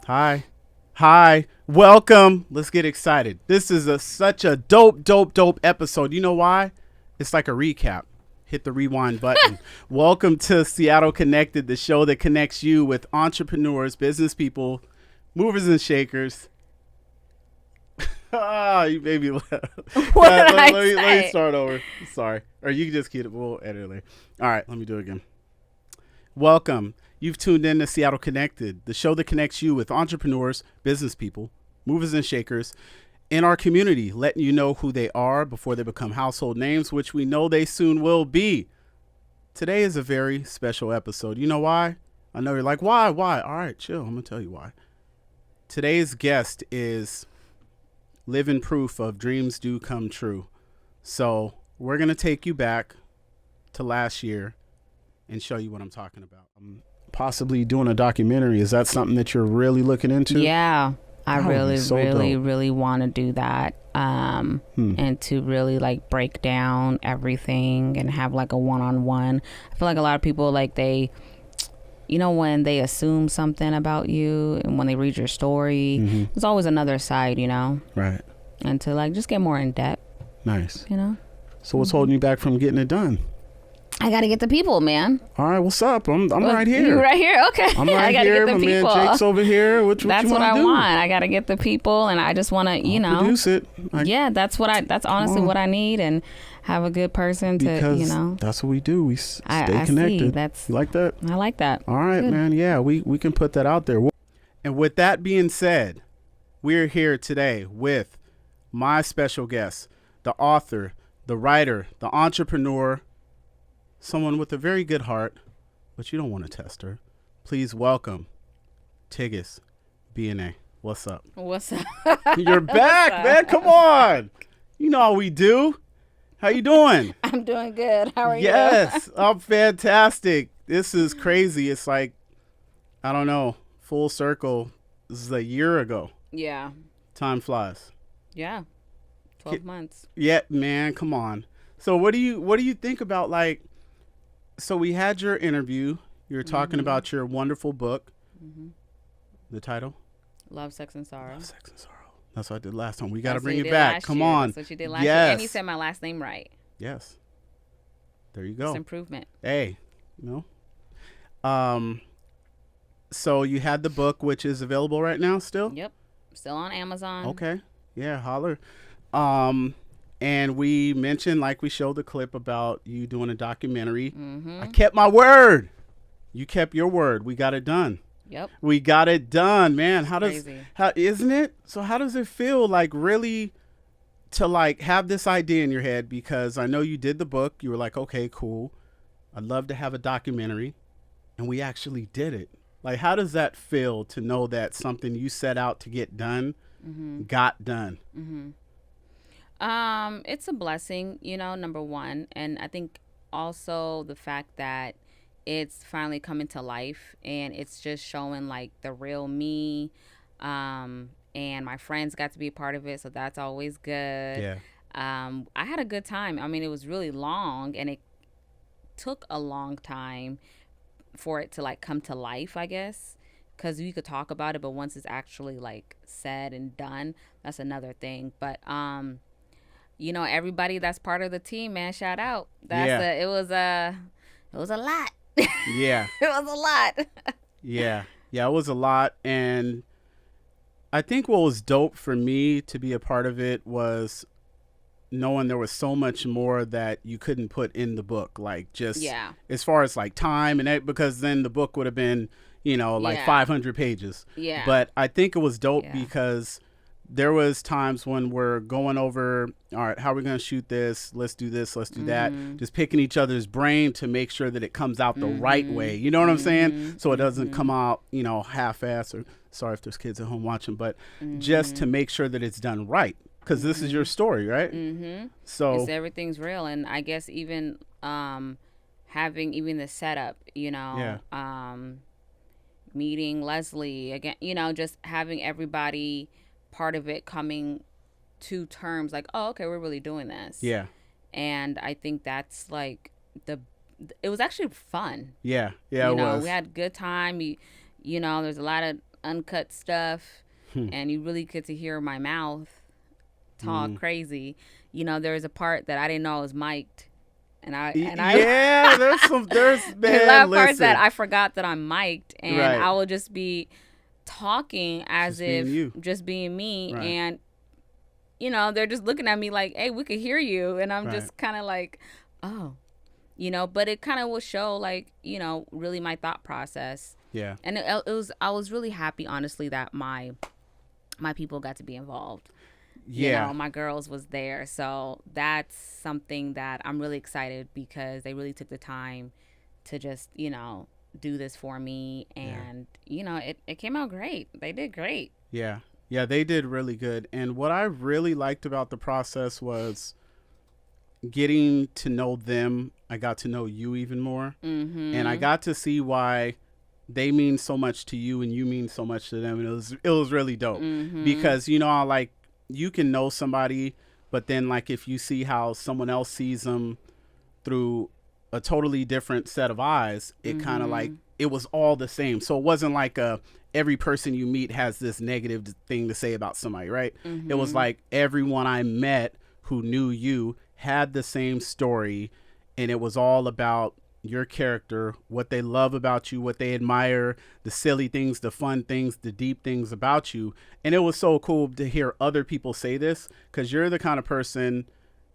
Hi. Hi. Welcome. Let's get excited. This is such a dope episode. You know why? It's like a recap. Hit the rewind button. Welcome to Seattle Connected, the show that connects you with entrepreneurs, business people, movers and shakers. You made me laugh. Let me start over. Sorry. Or you can just keep it. We'll edit it later. All right. Let me do it again. Welcome. You've tuned in to Seattle Connected, the show that connects you with entrepreneurs, business people, movers and shakers in our community, letting you know who they are before they become household names, which we know they soon will be. Today is a very special episode. You know why? I know you're like, why? All right, chill. I'm going to tell you why. Today's guest is living proof of dreams do come true. So we're going to take you back to last year and show you what I'm talking about. Possibly doing a documentary. Is that something that you're really looking into? Yeah, I really want to do that. And to really like break down everything and have like a one-on-one. I feel like a lot of people like when they assume something about you and when they read your story, there's always another side, Right. And to like just get more in depth. Nice. So what's holding you back from getting it done? I gotta get the people, man. All right, what's up? I'm right here. You right here? Okay. I'm right I gotta here. get the My people. man Jake's over here. That's what I want. I gotta get the people, and I just want to, produce it. That's honestly what I need, and have a good person because to, that's what we do. We stay connected. You like that? I like that. All right, good. Man. Yeah, we can put that out there. And with that being said, we're here today with my special guest, the author, the writer, the entrepreneur, someone with a very good heart, but you don't want to test her. Please welcome Tigist BNA. What's up? What's up? You're back, man. Come on. You know how we do. How you doing? I'm doing good. How are you? Yes, I'm fantastic. This is crazy. It's like, I don't know, full circle. This is a year ago. Yeah. Time flies. Yeah. 12 months. Yeah, man. Come on. So what do you think about like? So we had your interview. You were talking about your wonderful book. The title? Love, Sex, and Sorrow. Love, Sex, and Sorrow. That's what I did last time. We got to bring it back. Come on. That's what you did last year. And you said my last name right. Yes. There you go. It's improvement. Hey, So you had the book, which is available right now still? Yep. Still on Amazon. Okay. Yeah, holler. And we mentioned, like we showed the clip about you doing a documentary. I kept my word. You kept your word. We got it done. Yep. We got it done, man. Crazy. Isn't it? So how does it feel like really to like have this idea in your head? Because I know you did the book. You were like, okay, cool. I'd love to have a documentary. And we actually did it. Like, how does that feel to know that something you set out to get done got done? It's a blessing, number one. And I think also the fact that it's finally coming to life and it's just showing like the real me. And my friends got to be a part of it. So that's always good. Yeah. I had a good time. I mean, it was really long and it took a long time for it to like come to life, I guess. Because you could talk about it, but once it's actually like said and done, that's another thing. But everybody that's part of the team, man, shout out. It was a lot. Yeah. It was a lot. Yeah, it was a lot. And I think what was dope for me to be a part of it was knowing there was so much more that you couldn't put in the book, like just as far as like time and that, because then the book would have been 500 pages. Yeah. But I think it was dope because there was times when we're going over, all right, how are we going to shoot this? Let's do this. Let's do that. Just picking each other's brain to make sure that it comes out the right way. You know what I'm saying? So it doesn't come out, half-assed, or sorry if there's kids at home watching, but just to make sure that it's done right. Because this is your story, right? So everything's real. And I guess even having even the setup, meeting Leslie again, just having everybody part of it coming to terms like, oh, okay, we're really doing this. Yeah. And I think that's like it was actually fun. Yeah. It was. We had a good time. There's a lot of uncut stuff, and you really get to hear my mouth talk crazy. You know, there's a part that I didn't know I was mic'd. And I there's man, a lot of parts that I forgot that I'm mic'd, and right. I will just be talking as if just being me, right. and you know, they're just looking at me like, hey, we could hear you, and I'm just kind of like, oh, you know, but it kind of will show, like, you know, really my thought process. Yeah. And I was really happy, honestly, that my people got to be involved. Yeah. You know, my girls was there. So that's something that I'm really excited, because they really took the time to just, you know, do this for me. And, you know, it came out great. They did great. Yeah. Yeah, they did really good. And what I really liked about the process was getting to know them. I got to know you even more. Mm-hmm. And I got to see why they mean so much to you and you mean so much to them. And it was really dope. Mm-hmm. Because, you know, like, you can know somebody, but then like if you see how someone else sees them through a totally different set of eyes, it kind of like, it was all the same. So it wasn't like every person you meet has this negative thing to say about somebody, right? Mm-hmm. It was like everyone I met who knew you had the same story, and it was all about your character, what they love about you, what they admire, the silly things, the fun things, the deep things about you. And it was so cool to hear other people say this, because you're the kind of person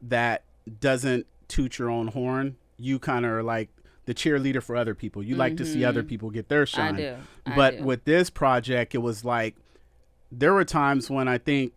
that doesn't toot your own horn. You kind of are like the cheerleader for other people. You like to see other people get their shine. I do. With this project, it was like there were times when I think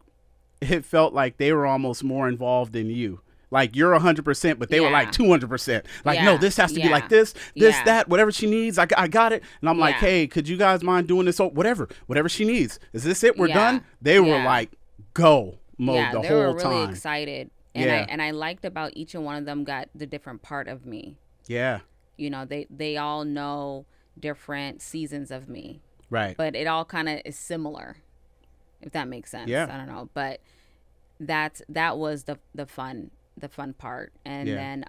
it felt like they were almost more involved than you. Like you're 100%, but they were like 200%. Like, no, this has to be like this, that, whatever she needs. I got it. And I'm like, hey, could you guys mind doing this? Whatever she needs. Is this it? We're done. They were like, go mode the whole time. They were really excited. And I liked about each and one of them got the different part of me. Yeah. You know, they all know different seasons of me. Right. But it all kind of is similar, if that makes sense. Yeah. I don't know. But that was the fun part. And then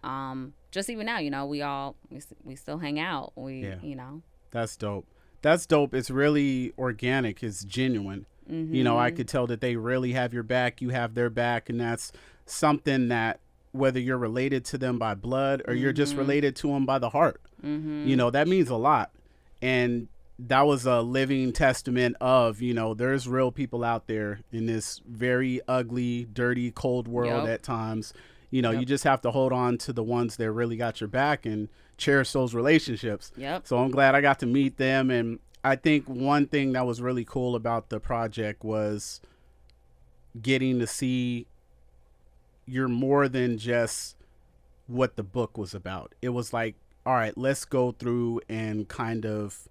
just even now, you know, we still hang out. You know. That's dope. It's really organic. It's genuine. Mm-hmm. You know, I could tell that they really have your back. You have their back. And that's something that, whether you're related to them by blood or you're just related to them by the heart, you know, that means a lot. And that was a living testament of, you know, there's real people out there in this very ugly, dirty, cold world at times. You know, you just have to hold on to the ones that really got your back and cherish those relationships. Yep. So I'm glad I got to meet them. And I think one thing that was really cool about the project was getting to see you're more than just what the book was about. It was like, all right, let's go through and kind of,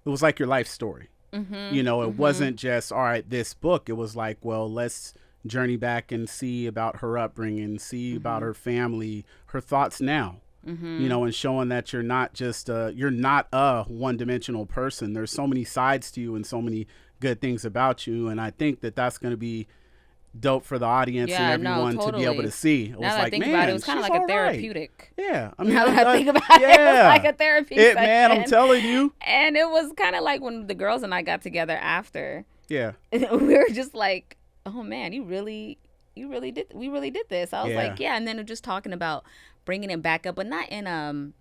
it was like your life story. Mm-hmm. You know, it wasn't just, all right, this book. It was like, well, let's journey back and see about her upbringing, see about her family, her thoughts now, you know, and showing that you're not just you're not a one-dimensional person. There's so many sides to you and so many good things about you. And I think that that's going to be dope for the audience and everyone to be able to see. It was now that like, I think about it, it was kind of like a therapeutic. Right. Yeah. I mean, now that I think about it, it was like a therapy session. Man, I'm telling you. And it was kind of like when the girls and I got together after. Yeah. We were just like, oh man, we really did this. I was like, yeah. And then just talking about bringing it back up, but not in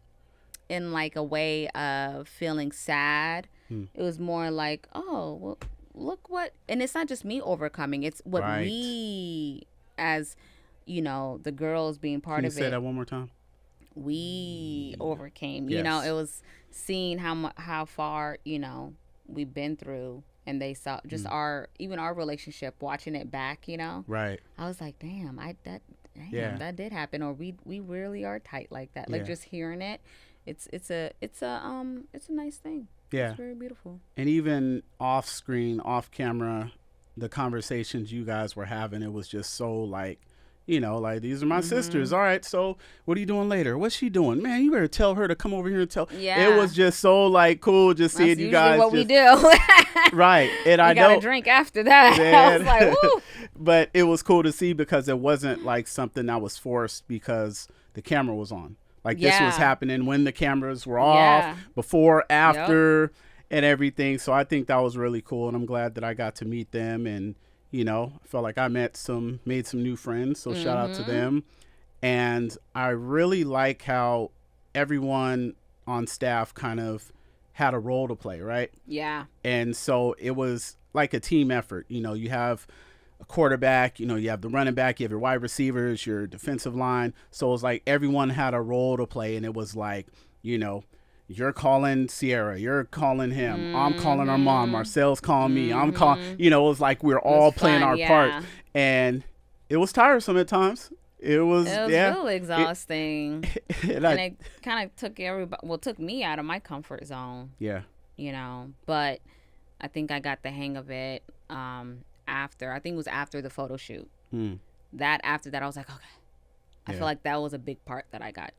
like a way of feeling sad. It was more like, oh, well, look what, and it's not just me overcoming, it's what we, as you know, the girls being part of it. Can you say that one more time? We overcame. You know, it was seeing how far, you know, we've been through. And they saw just our relationship, watching it back, you know. Right. I was like, damn, that did happen, or we really are tight like that. Like just hearing it, it's a nice thing. Yeah. It's very beautiful. And even off screen, off camera, the conversations you guys were having, it was just so like, you know, like, these are my sisters. All right, so what are you doing later? What's she doing? Man, you better tell her to come over here and tell. Yeah. It was just so, like, cool just seeing you guys. That's usually what we do. Right. And I got a drink after that. I was like, woo. But it was cool to see because it wasn't, like, something that was forced because the camera was on. Like, this was happening when the cameras were off, before, after. Yep. and everything. So I think that was really cool, and I'm glad that I got to meet them, and I felt like I made some new friends. So shout out to them. And I really like how everyone on staff kind of had a role to play, right? Yeah. And so it was like a team effort. You have a quarterback, you have the running back, you have your wide receivers, your defensive line. So it was like everyone had a role to play, and it was like, you're calling Sierra, you're calling him, I'm calling Armand, Marcel's calling me, I'm calling, it was like we're all playing our part. And it was tiresome at times. It was really exhausting. And it kind of took me out of my comfort zone. Yeah. But I think I got the hang of it after. I think it was after the photo shoot. After that, I was like, okay. I feel like that was a big part that I got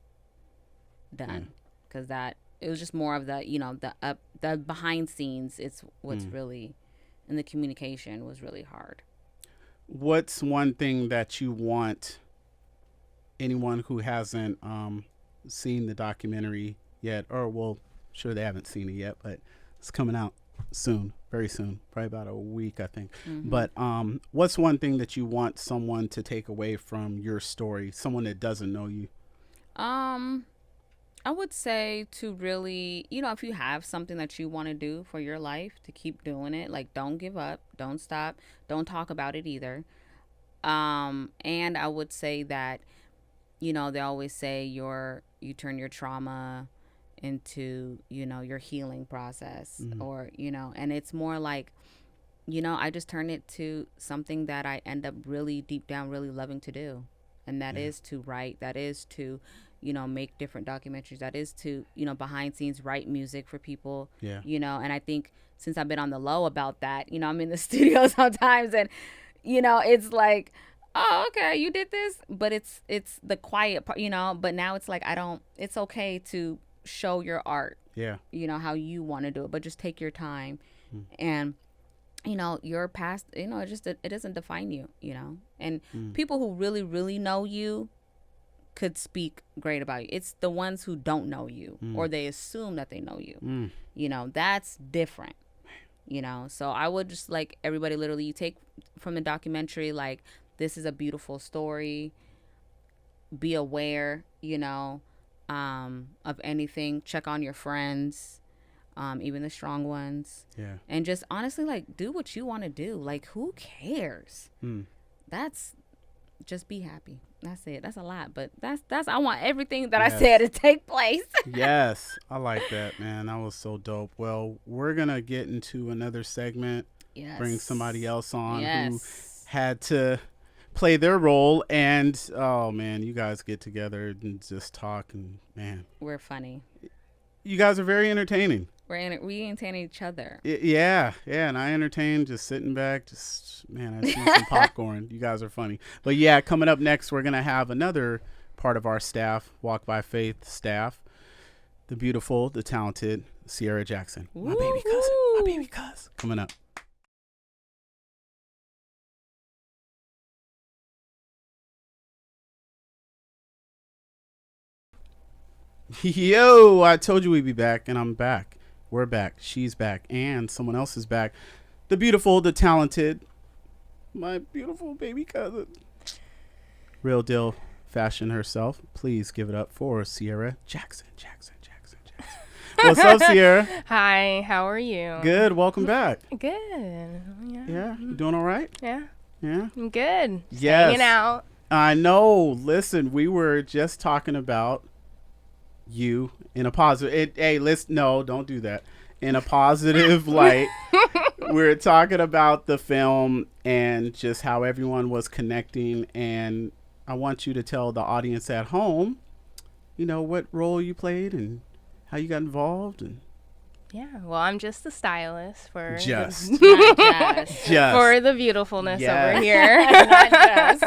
done. Because it was just more of the, the behind scenes. It's what's really, and the communication was really hard. What's one thing that you want anyone who hasn't seen the documentary yet, or sure they haven't seen it yet, but it's coming out soon, very soon, probably about a week, I think. But what's one thing that you want someone to take away from your story, someone that doesn't know you? I would say to really, if you have something that you want to do for your life, to keep doing it. Like, don't give up, don't stop, don't talk about it either. And I would say that, they always say you turn your trauma into, your healing process, or, and it's more like, I just turn it to something that I end up really deep down, really loving to do. And that is to write, that is to, make different documentaries, that is to, behind scenes, write music for people, and I think since I've been on the low about that, I'm in the studio sometimes, and, it's like, oh, okay, you did this, but it's the quiet part, but now it's like, it's okay to show your art, how you want to do it, but just take your time. And your past, it doesn't define you, and people who really, really know you could speak great about you. It's the ones who don't know you, or they assume that they know you, that's different, so I would just like everybody, literally, you take from the documentary, like, this is a beautiful story. Be aware, of anything. Check on your friends, even the strong ones. Yeah. And just honestly, like, do what you want to do. Like, who cares? That's just be happy. That's it. That's a lot, but that's I want everything that I said to take place. Yes, I like that, man. That was so dope. Well, we're gonna get into another segment. Yes. Bring somebody else on who had to play their role, and oh man, you guys get together and just talk, and man, we're funny. You guys are very entertaining. We entertain each other. Yeah, and I entertain just sitting back, I see some popcorn. You guys are funny. But yeah, coming up next, we're gonna have another part of our staff, Walk by Faith staff, the beautiful, the talented Sierra Jackson, my baby cousin, coming up. Yo, I told you we'd be back, and I'm back. We're back. She's back, and someone else is back. The beautiful, the talented, my beautiful baby cousin, real deal fashion herself. Please give it up for Sierra Jackson. What's up, Sierra? Hi, how are you? Good. Welcome back. Good. Yeah. You doing all right? Yeah. I'm good. Just hanging out. I know. Listen, we were just talking about you in a positive. No, don't do that. In a positive light. We're talking about the film and just how everyone was connecting, and I want you to tell the audience at home, what role you played and how you got involved. And well, I'm just the stylist for just for the beautifulness over here. Not just.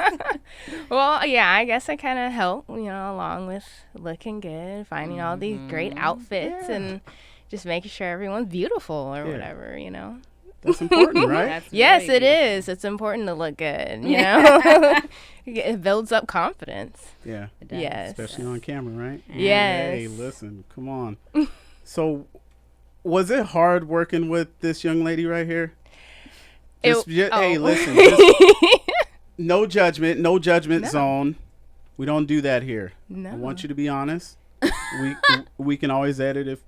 Well, yeah, I guess I kind of help, along with looking good, finding all these great outfits, and just making sure everyone's beautiful or whatever, That's important, right? Yes, it is. It's important to look good, It builds up confidence. Yeah. It does. Yes. Especially on camera, right? Yes. Hey, listen, come on. So Was it hard working with this young lady right here? Hey, listen. No judgment zone. We don't do that here. No. I want you to be honest. we can always edit if.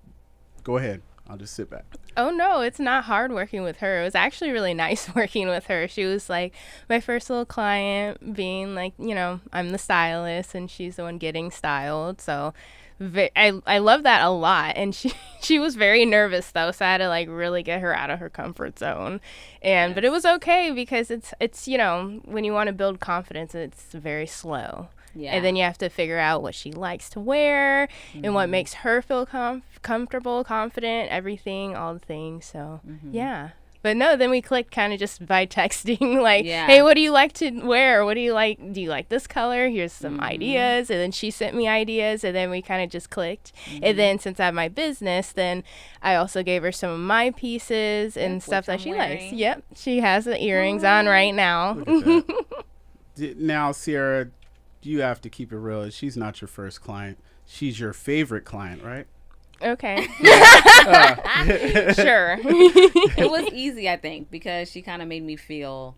Go ahead. I'll just sit back. Oh, no, it's not hard working with her. It was actually really nice working with her. She was like my first little client, being like, I'm the stylist and she's the one getting styled. So I love that a lot. And she was very nervous, though. So I had to like really get her out of her comfort zone. But it was okay because it's when you want to build confidence, it's very slow. Yeah. And then you have to figure out what she likes to wear and what makes her feel comfortable, confident, everything, all the things. So, yeah. But no, then we clicked kind of just by texting, like, hey, what do you like to wear? What do you like? Do you like this color? Here's some ideas. And then she sent me ideas, and then we kind of just clicked. And then since I have my business, then I also gave her some of my pieces and stuff that she likes. Yep. She has the earrings on right now. Now, Sierra, you have to keep it real. She's not your first client. She's your favorite client, right? Okay. Sure. It was easy, I think, because she kind of made me feel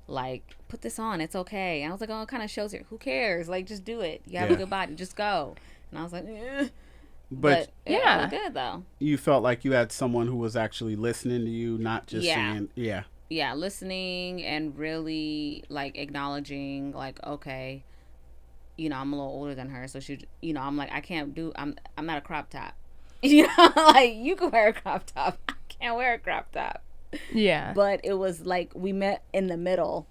like, put this on, it's okay. And I was like, oh, it kind of shows you, who cares? Like, just do it. You have a good body, just go. And I was like, But it was good, though. You felt like you had someone who was actually listening to you, not just saying, Yeah, listening and really, like, acknowledging, like, okay, I'm a little older than her, so she, I'm like, I'm not a crop top. Like, you can wear a crop top. I can't wear a crop top. Yeah. But it was like we met in the middle.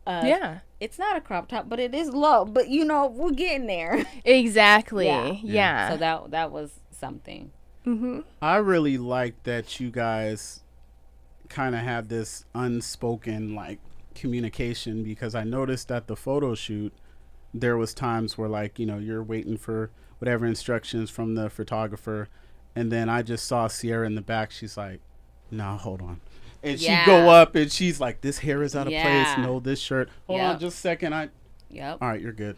It's not a crop top, but it is low. But, we're getting there. Exactly. Yeah. So that was something. Mm-hmm. I really like that you guys kind of had this unspoken, like, communication, because I noticed at the photo shoot, there was times where, like, you're waiting for whatever instructions from the photographer, and then I just saw Sierra in the back. She's like, "No, hold on," and she'd go up and she's like, "This hair is out of place. No, this shirt. Hold on, just a second. All right, you're good.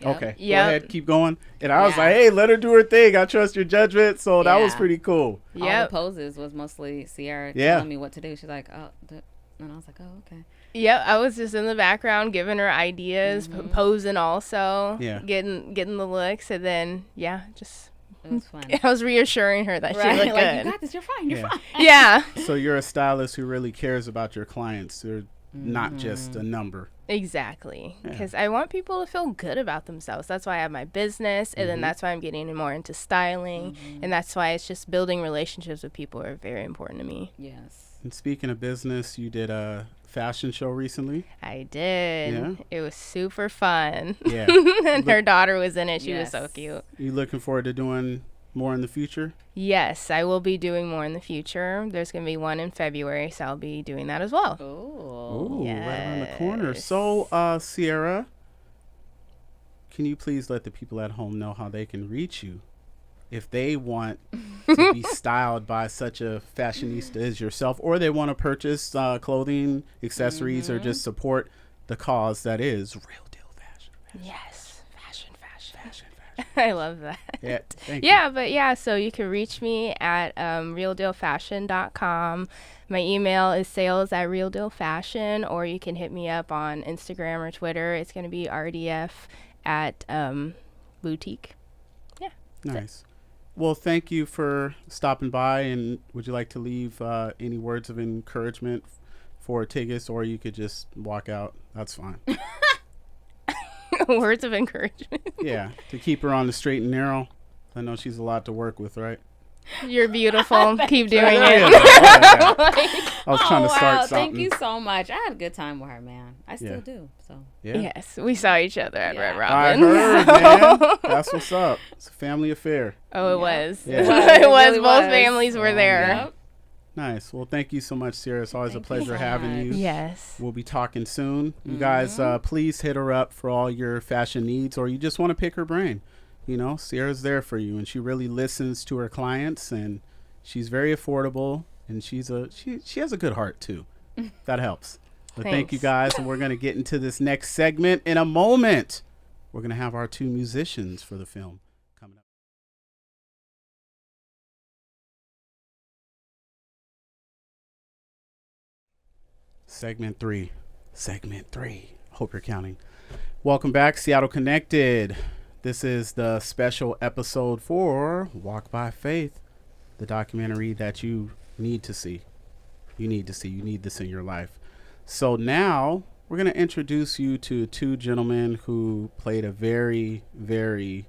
Okay, go ahead, keep going." And I was like, "Hey, let her do her thing. I trust your judgment." So that was pretty cool. All the poses was mostly Sierra telling me what to do. She's like, "Oh," and I was like, "Oh, okay." Yep, I was just in the background giving her ideas, posing also, getting the looks, and then just it was fun. I was reassuring her that she looked like, good. You got this. You're fine. You're fine. Yeah. So you're a stylist who really cares about your clients. They're not just a number. Exactly, because I want people to feel good about themselves. That's why I have my business, and then that's why I'm getting more into styling, and that's why it's just building relationships with people are very important to me. Yes. And speaking of business, you did a fashion show recently. I did. Yeah. It was super fun. Yeah. And her daughter was in it. She was so cute. You looking forward to doing more in the future? Yes, I will be doing more in the future. There's going to be one in February, so I'll be doing that as well. Oh, yes. Right around the corner. So, Sierra, can you please let the people at home know how they can reach you if they want to be styled by such a fashionista as yourself, or they want to purchase clothing, accessories, or just support the cause that is Real Deal Fashion? Yes, fashion. I love that. Yeah, thank you. But so you can reach me at realdealfashion.com. My email is sales@realdealfashion, or you can hit me up on Instagram or Twitter. It's going to be RDF at boutique. Yeah. Nice. Well, thank you for stopping by, and would you like to leave any words of encouragement for Tigist, or you could just walk out? That's fine. Words of encouragement. Yeah, to keep her on the straight and narrow. I know she's a lot to work with, right? You're beautiful. Keep doing it. I was trying to start something. Thank you so much. I had a good time with her, man. I still do. So yes, we saw each other at Red Robin. I heard, man. That's what's up. It's a family affair. Oh, it was. Yeah. It was. Both families were there. Yep. Nice. Well, thank you so much, Sierra. It's always a pleasure having you. Yes. We'll be talking soon. You guys, please hit her up for all your fashion needs, or you just want to pick her brain. Sierra's there for you, and she really listens to her clients, and she's very affordable, and she has a good heart too. That helps. But thank you guys, and we're going to get into this next segment in a moment. We're going to have our two musicians for the film. Segment three. Hope you're counting. Welcome back, Seattle Connected. This is the special episode for Walk by Faith, the documentary that you need to see. You need this in your life. So now we're going to introduce you to two gentlemen who played a very, very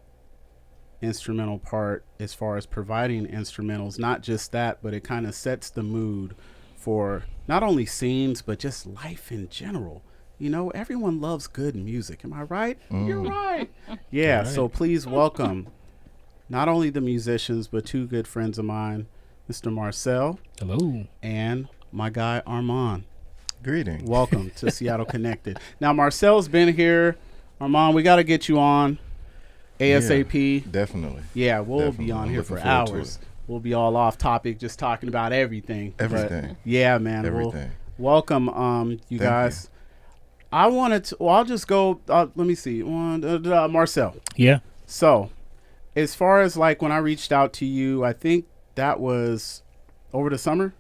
instrumental part as far as providing instrumentals. Not just that, but it kind of sets the mood for not only scenes, but just life in general. You know, everyone loves good music. Am I right? You're right. Yeah, right. So please welcome not only the musicians, but two good friends of mine, Mr. Marcel. Hello. And my guy, Armand. Greetings. Welcome to Seattle Connected. Now, Marcel's been here. Armand, we got to get you on ASAP. Yeah, definitely. Yeah, we'll be on here for hours. We'll be all off topic, just talking about everything. Everything. Yeah, man. Everything. Welcome, you guys. I wanted to, I'll just go, let me see. Marcel. Yeah. So, as far as like when I reached out to you, I think that was over the summer.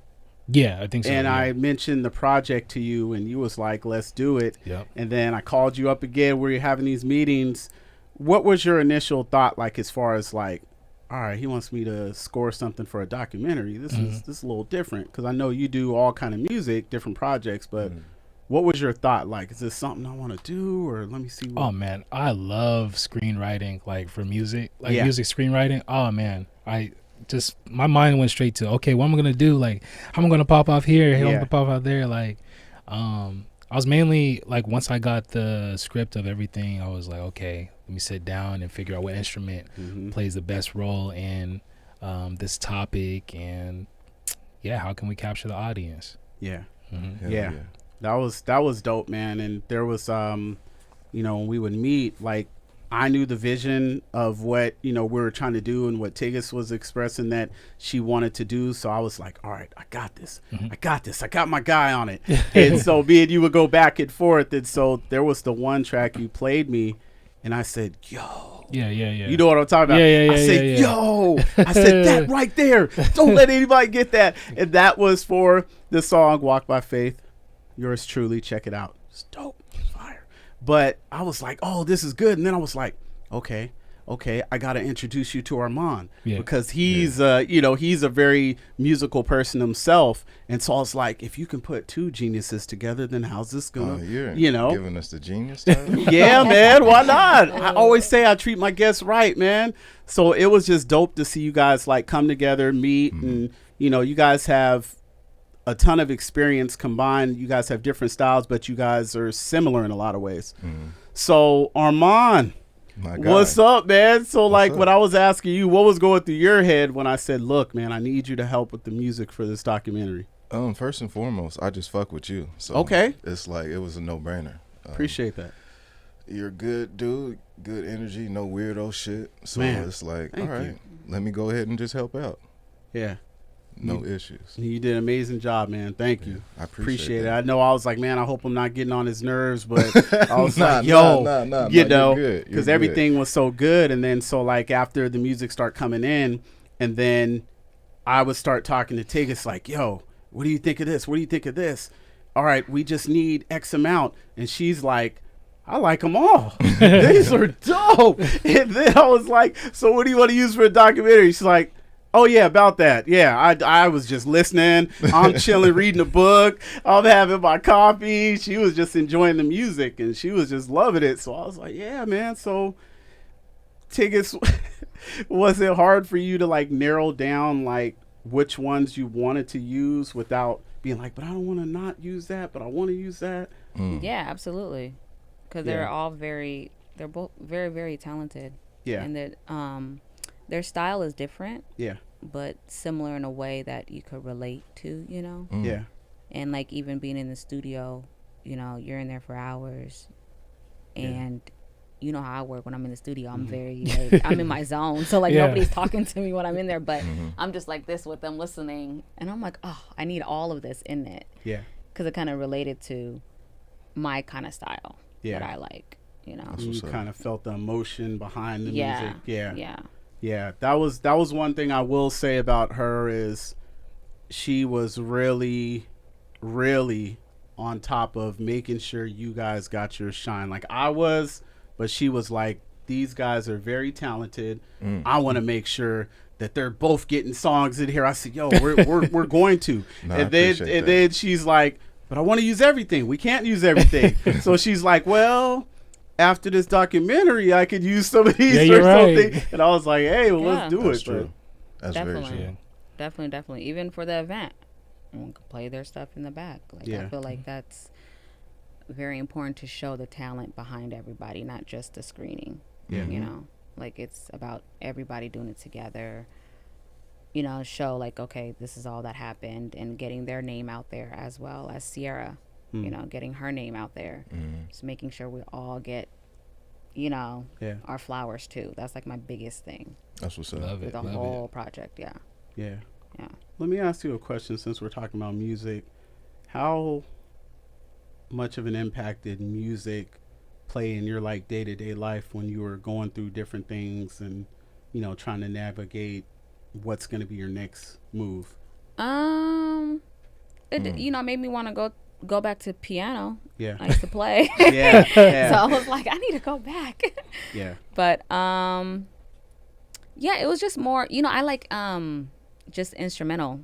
Yeah, I think so. And yeah. I mentioned the project to you, and you was like, let's do it. Yep. And then I called you up again where you're having these meetings. What was your initial thought, like, as far as like, all right, he wants me to score something for a documentary. This is a little different, because I know you do all kind of music, different projects, but what was your thought? Like, is this something I want to do, or let me see what... Oh, man, I love screenwriting, like, for music, like music screenwriting. Oh, man, my mind went straight to, okay, what am I going to do? Like, how am I going to pop off here? How am I going to pop out there? Like, I was mainly, like, once I got the script of everything, I was like, okay, let me sit down and figure out what instrument plays the best role in this topic, and, yeah, how can we capture the audience? Yeah. Yeah. That was dope, man. And there was, when we would meet, like, I knew the vision of what, we were trying to do and what Tigist was expressing that she wanted to do. So I was like, all right, I got this. I got my guy on it. And so me and you would go back and forth. And so there was the one track you played me, and I said, yo. Yeah. You know what I'm talking about? Yeah. I said, yo. I said, that right there. Don't let anybody get that. And that was for the song Walk by Faith. Yours truly. Check it out. It's dope. Fire. But I was like, oh, this is good. And then I was like, okay, I got to introduce you to Armand because he's, he's a very musical person himself. And so I was like, if you can put two geniuses together, then how's this going to, giving us the genius title? Yeah, man. Why not? I always say I treat my guests right, man. So it was just dope to see you guys like come together, meet, and, you guys have a ton of experience combined. You guys have different styles, but you guys are similar in a lot of ways. So Armand, what's up, man? So when I was asking you, what was going through your head when I said, look, man, I need you to help with the music for this documentary? First and foremost, I just fuck with you. So it's like, it was a no-brainer. Appreciate that. You're a good dude, good energy, no weirdo shit. So it's like, all right, let me go ahead and just help out. Yeah. No issues. You did an amazing job, man. Thank you. I appreciate it. that. I know I was like, man, I hope I'm not getting on his nerves, but I was like, yo, because everything was so good. And then so like after the music start coming in, and then I would start talking to Tigist like, yo, what do you think of this? What do you think of this? All right, we just need X amount. And she's like, I like them all. These are dope. And then I was like, so what do you want to use for a documentary? She's like, oh, yeah, about that. Yeah, I was just listening. I'm chilling, reading a book. I'm having my coffee. She was just enjoying the music, and she was just loving it. So I was like, yeah, man. So, Tigist, was it hard for you to, like, narrow down, like, which ones you wanted to use without being like, but I don't want to not use that, but I want to use that? Yeah, absolutely. Because they're both very, very talented. Yeah. And that, their style is different, but similar in a way that you could relate to, Yeah. And like even being in the studio, you're in there for hours, and you know how I work when I'm in the studio. I'm very, I'm in my zone, so like nobody's talking to me when I'm in there, but I'm just like this with them listening, and I'm like, oh, I need all of this in it, because it kind of related to my kind of style that I like, You kind of felt the emotion behind the music. Yeah, that was one thing I will say about her is she was really, really on top of making sure you guys got your shine like I was, but she was like, these guys are very talented. I want to make sure that they're both getting songs in here. I said, yo, we're going to. No, and then she's like, but I want to use everything. We can't use everything. So she's like, well, after this documentary, I could use some of these or something. Right. And I was like, hey, well, let's do That's it. True. That's definitely. very true. Definitely. Even for the event, we can play their stuff in the back. Like I feel like that's very important to show the talent behind everybody, not just the screening. Yeah. You know, like it's about everybody doing it together. You know, show like, okay, this is all that happened, and getting their name out there as well as Sierra. You know, getting her name out there. Just making sure we all get, you know, our flowers too. That's like my biggest thing. That's what's up. Love it. The whole project. Yeah. Let me ask you a question since we're talking about music. How much of an impact did music play in your like day-to-day life when you were going through different things and, you know, trying to navigate what's going to be your next move? It you know, made me want to go back to piano. Yeah. I used to play. Yeah. So I was like, I need to go back. Yeah. But yeah, it was just more, you know, I like just instrumental.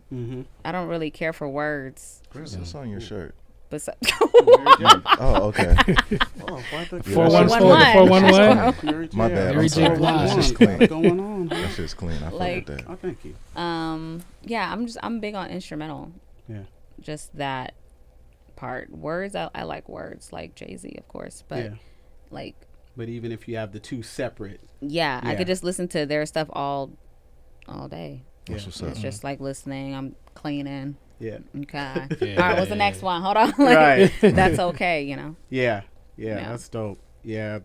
I don't really care for words. Where's this on your shirt? But oh, okay. 411. My bad. Mary J. That's just clean. What's going on? That's just clean. I like, feel that. Oh, thank you. Yeah, I'm big on instrumental. Yeah. Just that part. Words, I like words, like Jay-Z, of course. But like. But even if you have the two separate. Yeah, I could just listen to their stuff all day. That's what's up. It's just like listening. I'm cleaning. Yeah. Okay. All right, what's the next one? Hold on. Like, right. That's okay, you know. Yeah, that's dope. Yeah.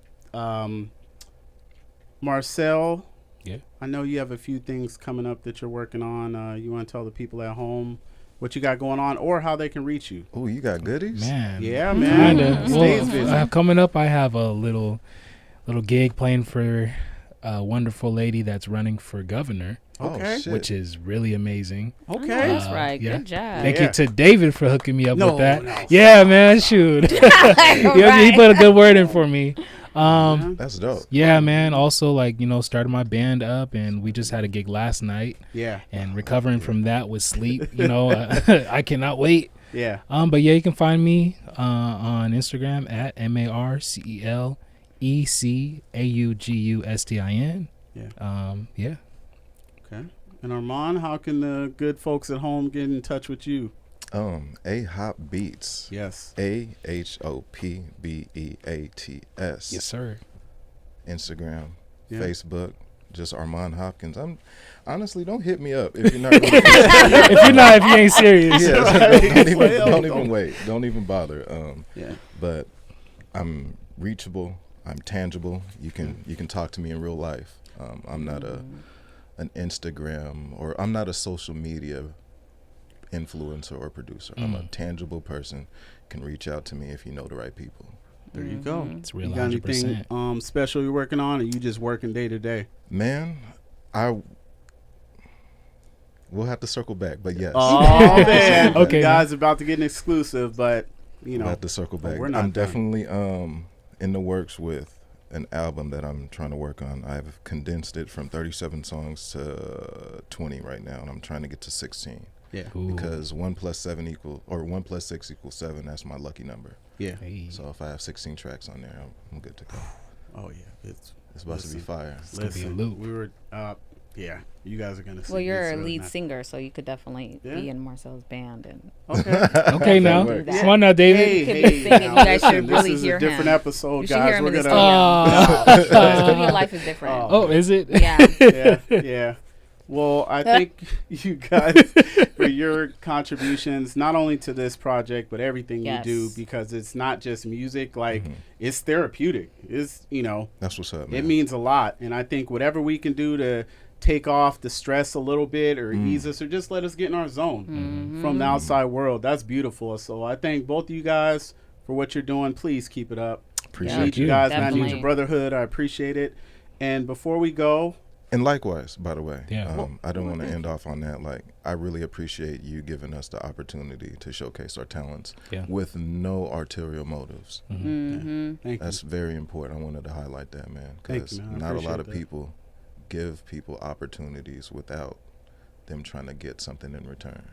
Marcel. Yeah. I know you have a few things coming up that you're working on. You want to tell the people at home what you got going on or how they can reach you? Oh, you got goodies? Man. Yeah, man. Kinda. Stays busy. Coming up, I have a little gig playing for a wonderful lady that's running for governor. Okay. Oh, which is really amazing. Okay. That's right. Yeah. Good job. Thank you to David for hooking me up with that. No. Yeah, man, shoot. He put a good word in for me. That's dope. Yeah, man. Also, like, you know, started my band up, and we just had a gig last night. Yeah. And recovering from that with sleep, you know, I cannot wait. Yeah. But yeah, you can find me on Instagram at MarceleCaugustin. Yeah. Okay. And Armand, how can the good folks at home get in touch with you? A-Hop Beats. Yes. AHOPBEATS. Yes, sir. Instagram, Yeah. Facebook, just Armand Hopkins. Honestly, don't hit me up if you're not. if you ain't serious. Don't even wait. Don't even bother. But I'm reachable. I'm tangible. You can talk to me in real life. I'm not an Instagram or I'm not a social media influencer or producer. I'm a tangible person. Can reach out to me if you know the right people. There you go. It's real. You got 100%. anything special you're working on, or you just working day to day? Man, we'll have to circle back, but yes. Oh man, Okay, you guys about to get an exclusive, but you know, we'll have to circle back. we're not I'm done. definitely in the works with an album that I'm trying to work on. I've condensed it from 37 songs to 20 right now, and I'm trying to get to 16. Yeah. Ooh. Because 1 + 7 = 1 + 6 = 7. That's my lucky number. Yeah. Hey. So if I have 16 tracks on there, I'm good to go. Oh yeah. It's It's about to be fire. gonna be a loop. We were yeah, you guys are gonna see. Well, you're this, a lead not- singer, so you could definitely Yeah. be in Marcel's band. And Okay. Okay, now. works. Come on now, David. Hey, He could be singing. now, You guys should listen, really this is hear a different him. episode, You should guys. hear him We're in the gonna. studio life is different. Oh. Is it? Yeah. Yeah. Well, I thank you guys for your contributions, not only to this project, but everything Yes. you do, because it's not just music. Like, it's therapeutic. It's, That's what's up, man. it means a lot. And I think whatever we can do to take off the stress a little bit or ease us or just let us get in our zone from the outside world, that's beautiful. So I thank both of you guys for what you're doing. Please keep it up. Appreciate I need you. you guys, man. I need Definitely. your brotherhood. I appreciate it. And before we go, And likewise, by the way, I don't want to end off on that. Like, I really appreciate you giving us the opportunity to showcase our talents with no ulterior motives. That's very important. I wanted to highlight that, man, because not a lot of people give people opportunities without them trying to get something in return.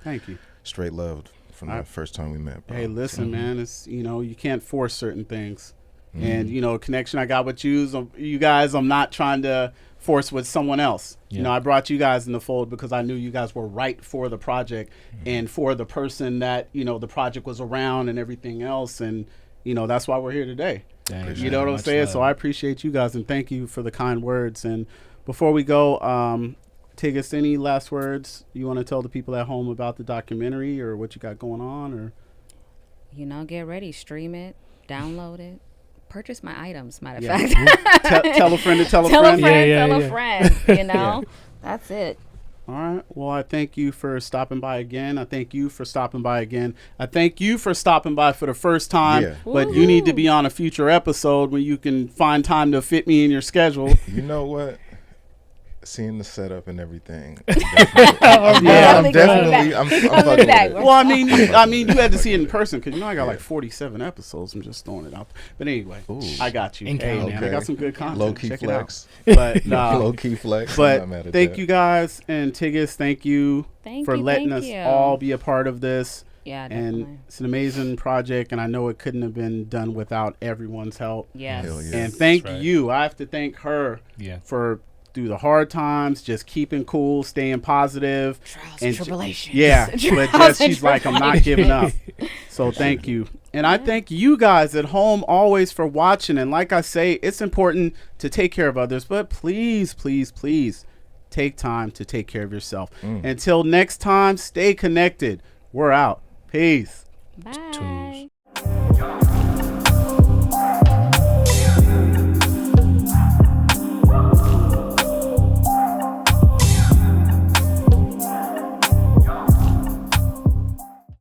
Thank you. Straight love from the first time we met, bro. Hey, listen, man, it's, you know, you can't force certain things. And, you know, a connection I got with you guys, I'm not trying to force with someone else. You know, I brought you guys in the fold because I knew you guys were right for the project and for the person that, you know, the project was around and everything else. And, you know, that's why we're here today. You know what I'm saying? So I appreciate you guys and thank you for the kind words. And before we go, Tigist, any last words you want to tell the people at home about the documentary or what you got going on? Or, you know, get ready, stream it, download it. Purchase my items, matter of fact. Tell a friend to tell a friend. Tell a friend, you know. That's it. All right. Well, I thank you for stopping by again. I thank you for stopping by again. I thank you for stopping by for the first time. But you need to be on a future episode where you can find time to fit me in your schedule. You know what? Seeing the setup and everything. I'm definitely. I'm fucking with it. Well, I mean, you had to see it in person because, you know, I got like 47 episodes. I'm just throwing it out. But anyway, I got you. Hey, man, I got some good content. Low key flex. But low key flex. But thank you guys, and Tigist, thank you for letting us all be a part of this. Yeah, definitely. And it's an amazing project, and I know it couldn't have been done without everyone's help. Yes. And thank you. I have to thank her for through the hard times, just keeping cool, staying positive. Trials and tribulations. Yeah, but just she's like, I'm not giving up. So thank you. And I thank you guys at home always for watching. And like I say, it's important to take care of others, but please, please, please take time to take care of yourself. Until next time, stay connected. We're out. Peace. Bye.